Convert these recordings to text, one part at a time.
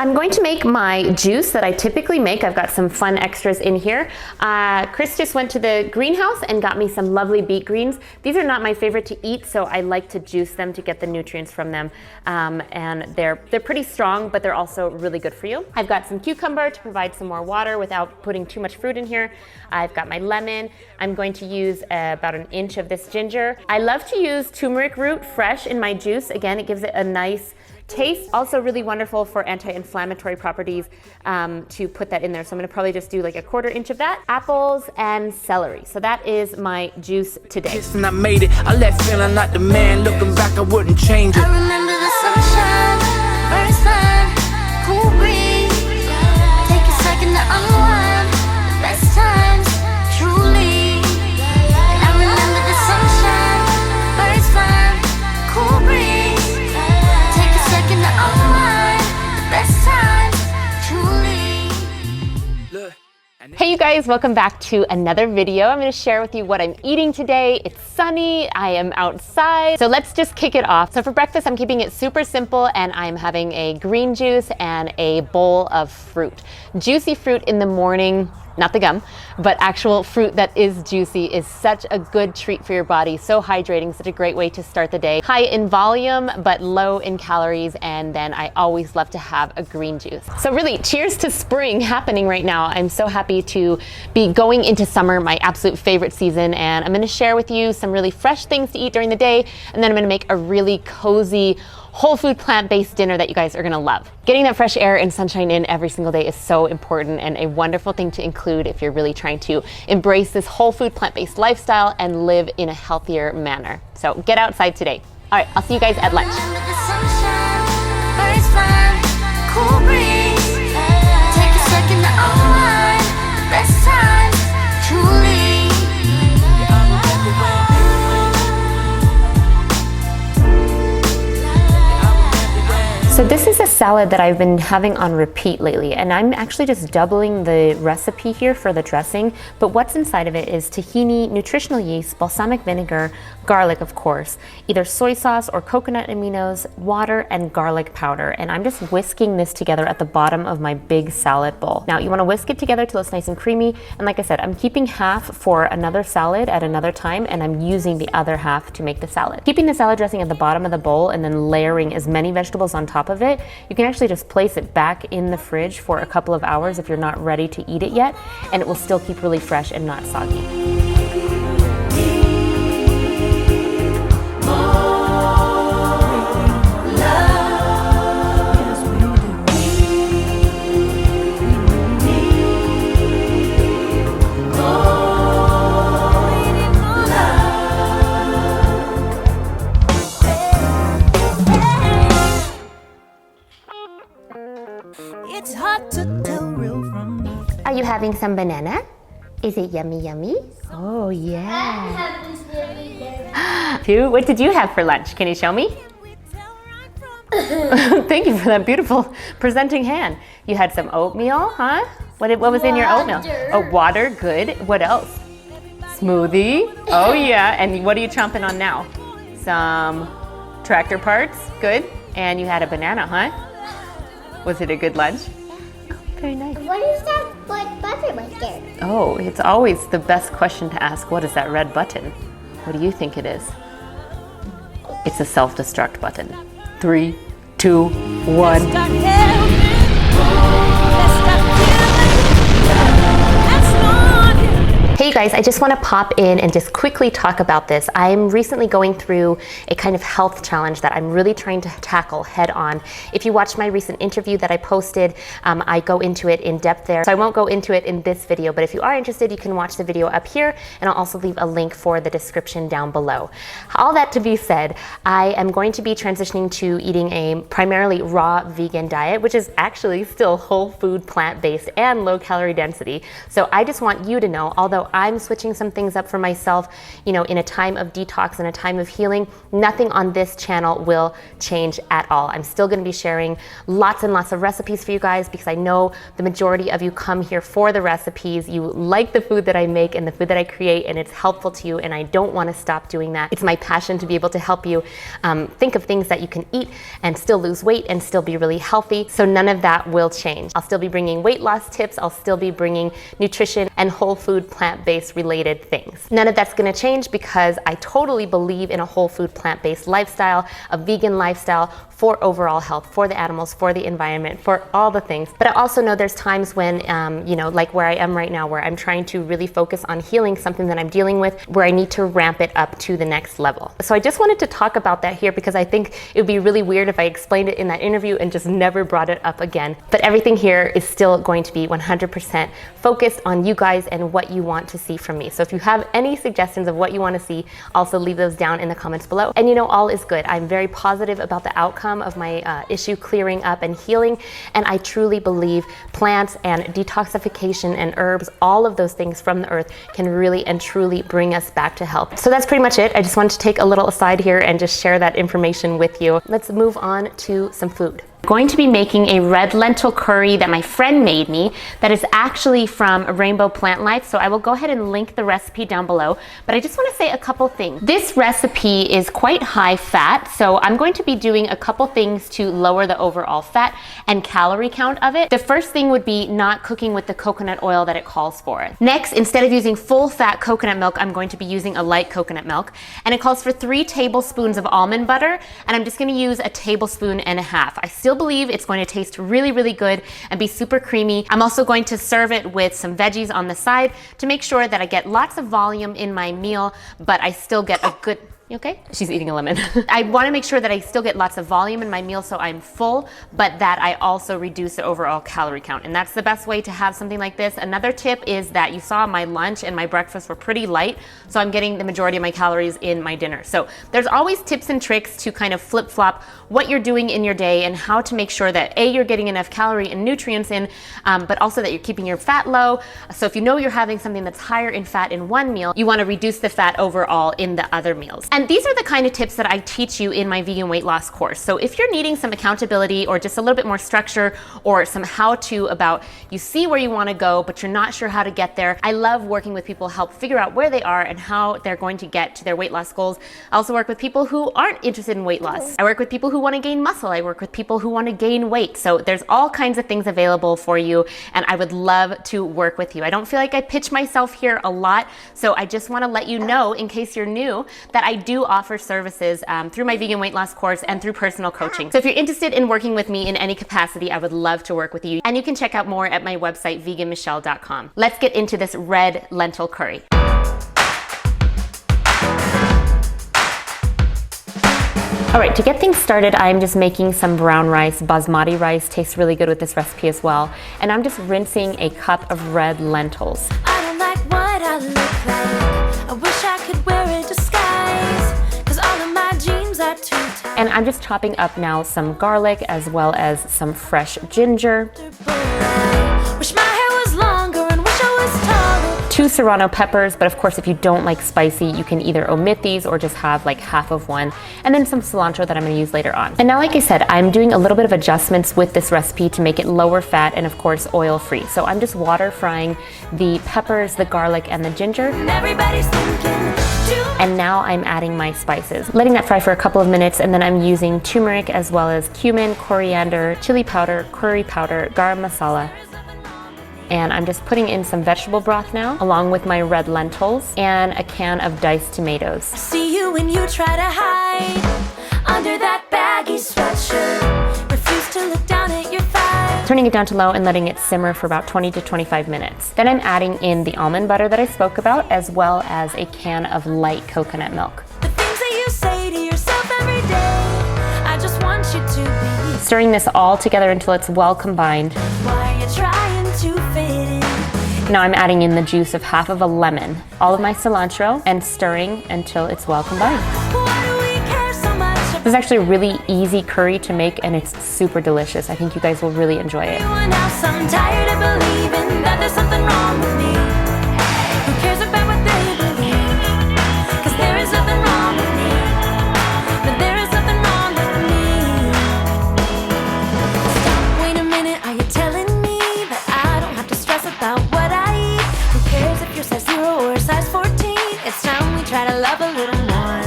I'm going to make my juice that I typically make. I've got some fun extras in here. Chris just went to the greenhouse and got me some lovely beet greens. These are not my favorite to eat, so I like to juice them to get the nutrients from them. And they're pretty strong, but they're also really good for you. I've got some cucumber to provide some more water without putting too much fruit in here. I've got my lemon. I'm going to use about an inch of this ginger. I love to use turmeric root fresh in my juice. Again, it gives it a nice taste. Also really wonderful for anti-inflammatory properties to put that in there. So I'm gonna probably just do like a 1/4 inch of that. Apples and celery. So that is my juice today. I made it. I left feeling like the man. Looking back, I wouldn't change it. I remember the sunshine, first time, cool breeze. Take a second to unwind. The best times, truly. And I remember the sunshine, first time, cool breeze. Hey you guys, welcome back to another video. I'm going to share with you what I'm eating today. It's sunny, I am outside, so let's just kick it off. So for breakfast, I'm keeping it super simple and I'm having a green juice and a bowl of fruit. Juicy fruit in the morning, not the gum, but actual fruit that is juicy is such a good treat for your body. So hydrating, such a great way to start the day. High in volume, but low in calories. And then I always love to have a green juice. So really, cheers to spring happening right now. I'm so happy to be going into summer, my absolute favorite season. And I'm gonna share with you some really fresh things to eat during the day. And then I'm gonna make a really cozy, whole food plant-based dinner that you guys are gonna love. Getting that fresh air and sunshine in every single day is so important and a wonderful thing to include if you're really trying to embrace this whole food plant-based lifestyle and live in a healthier manner. So get outside today. All right, I'll see you guys at lunch. So this is a salad that I've been having on repeat lately, and I'm actually just doubling the recipe here for the dressing, but what's inside of it is tahini, nutritional yeast, balsamic vinegar, garlic of course, either soy sauce or coconut aminos, water, and garlic powder, and I'm just whisking this together at the bottom of my big salad bowl. Now you want to whisk it together till it's nice and creamy, and like I said, I'm keeping half for another salad at another time, and I'm using the other half to make the salad. Keeping the salad dressing at the bottom of the bowl and then layering as many vegetables on top of it, you can actually just place it back in the fridge for a couple of hours if you're not ready to eat it yet, and it will still keep really fresh and not soggy. It's hard to tell real from me. Are you having some banana? Is it yummy yummy? Oh yeah. What did you have for lunch? Can you show me? Thank you for that beautiful presenting hand. You had some oatmeal, huh? What was in your oatmeal? Oh, water, good. What else? Smoothie. Oh yeah, and what are you chomping on now? Some tractor parts, good. And you had a banana, huh? Was it a good lunch? Oh, very nice. What is that red button right there? Oh, it's always the best question to ask. What is that red button? What do you think it is? It's a self-destruct button. 3, 2, 1. Hey guys, I just want to pop in and just quickly talk about this. I'm recently going through a kind of health challenge that I'm really trying to tackle head on. If you watched my recent interview that I posted, I go into it in depth there. So I won't go into it in this video, but if you are interested, you can watch the video up here, and I'll also leave a link for the description down below. All that to be said, I am going to be transitioning to eating a primarily raw vegan diet, which is actually still whole food, plant-based, and low calorie density. So I just want you to know, although I I'm switching some things up for myself, you know, in a time of detox and a time of healing, nothing on this channel will change at all. I'm still gonna be sharing lots and lots of recipes for you guys because I know the majority of you come here for the recipes. You like the food that I make and the food that I create, and it's helpful to you, and I don't wanna stop doing that. It's my passion to be able to help you think of things that you can eat and still lose weight and still be really healthy. So none of that will change. I'll still be bringing weight loss tips. I'll still be bringing nutrition and whole food plant-based related things. None of that's gonna change because I totally believe in a whole food plant-based lifestyle, a vegan lifestyle for overall health, for the animals, for the environment, for all the things. But I also know there's times when, you know, like where I am right now, where I'm trying to really focus on healing something that I'm dealing with, where I need to ramp it up to the next level. So I just wanted to talk about that here because I think it would be really weird if I explained it in that interview and just never brought it up again. But everything here is still going to be 100% focused on you guys and what you want to see from me. So if you have any suggestions of what you want to see, also leave those down in the comments below. And you know, all is good. I'm very positive about the outcome of my issue clearing up and healing. And I truly believe plants and detoxification and herbs, all of those things from the earth can really and truly bring us back to health. So that's pretty much it. I just wanted to take a little aside here and just share that information with you. Let's move on to some food. I'm going to be making a red lentil curry that my friend made me that is actually from Rainbow Plant Life. So I will go ahead and link the recipe down below, but I just want to say a couple things. This recipe is quite high fat, so I'm going to be doing a couple things to lower the overall fat and calorie count of it. The first thing would be not cooking with the coconut oil that it calls for. Next, instead of using full fat coconut milk, I'm going to be using a light coconut milk, and it calls for 3 tablespoons of almond butter, and I'm just going to use a tablespoon and a half. I still believe it's going to taste really, really good and be super creamy. I'm also going to serve it with some veggies on the side to make sure that I get lots of volume in my meal, but I still get a good... You okay? She's eating a lemon. I want to make sure that I still get lots of volume in my meal so I'm full, but that I also reduce the overall calorie count. And that's the best way to have something like this. Another tip is that you saw my lunch and my breakfast were pretty light, so I'm getting the majority of my calories in my dinner. So there's always tips and tricks to kind of flip-flop what you're doing in your day and how to make sure that A, you're getting enough calorie and nutrients in, but also that you're keeping your fat low. So if you know you're having something that's higher in fat in one meal, you want to reduce the fat overall in the other meals. And these are the kind of tips that I teach you in my vegan weight loss course. So if you're needing some accountability or just a little bit more structure or some how-to about you see where you want to go, but you're not sure how to get there, I love working with people, help figure out where they are and how they're going to get to their weight loss goals. I also work with people who aren't interested in weight loss. I work with people who want to gain muscle. I work with people who want to gain weight. So there's all kinds of things available for you, and I would love to work with you. I don't feel like I pitch myself here a lot, so I just want to let you know, in case you're new, that I do offer services through my vegan weight loss course and through personal coaching. So if you're interested in working with me in any capacity, I would love to work with you. And you can check out more at my website, veganmichele.com. Let's get into this red lentil curry. All right, to get things started, I'm just making some brown rice. Basmati rice tastes really good with this recipe as well. And I'm just rinsing a cup of red lentils. I don't like what I look like. I wish I could wear a disguise, 'cause all of my dreams are too tight. And I'm just chopping up now some garlic as well as some fresh ginger. Wish my hair was longer and wish I was taller. 2 serrano peppers, but of course if you don't like spicy, you can either omit these or just have like half of one. And then some cilantro that I'm gonna use later on. And now, like I said, I'm doing a little bit of adjustments with this recipe to make it lower fat and of course oil free. So I'm just water frying the peppers, the garlic, and the ginger. And everybody's thinking, And now I'm adding my spices. Letting that fry for a couple of minutes, and then I'm using turmeric as well as cumin, coriander, chili powder, curry powder, garam masala. And I'm just putting in some vegetable broth now, along with my red lentils and a can of diced tomatoes. see you when you try to hide under that baggy sweatshirt. Refuse to look down at your thighs. Turning it down to low and letting it simmer for about 20 to 25 minutes. Then I'm adding in the almond butter that I spoke about, as well as a can of light coconut milk. The things that you say to yourself every day, I just want you to be. Stirring this all together until it's well combined. Why are you trying to fit in? Now I'm adding in the juice of half of a lemon, all of my cilantro, and stirring until it's well combined. Why do we care so much about This is actually a really easy curry to make, and it's super delicious. I think you guys will really enjoy it. everyone else? I'm tired of believing that there's something wrong with me. Who cares about try to love a little more.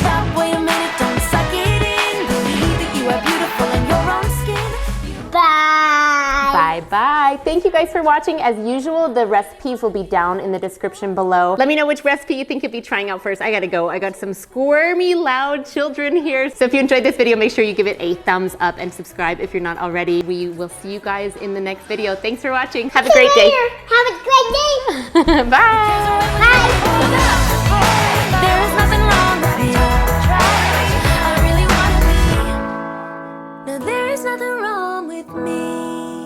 Stop, wait a minute, don't suck it in. Believe that you are beautiful in your own skin. Bye. Bye-bye. Thank you guys for watching. As usual, the recipes will be down in the description below. Let me know which recipe you think you'll be trying out first. I gotta go. I got some squirmy, loud children here. So if you enjoyed this video, make sure you give it a thumbs up and subscribe if you're not already. We will see you guys in the next video. Thanks for watching. Have a great day. Have a great day. Bye. There is nothing wrong with me. I really wanna be. No, there is nothing wrong with me.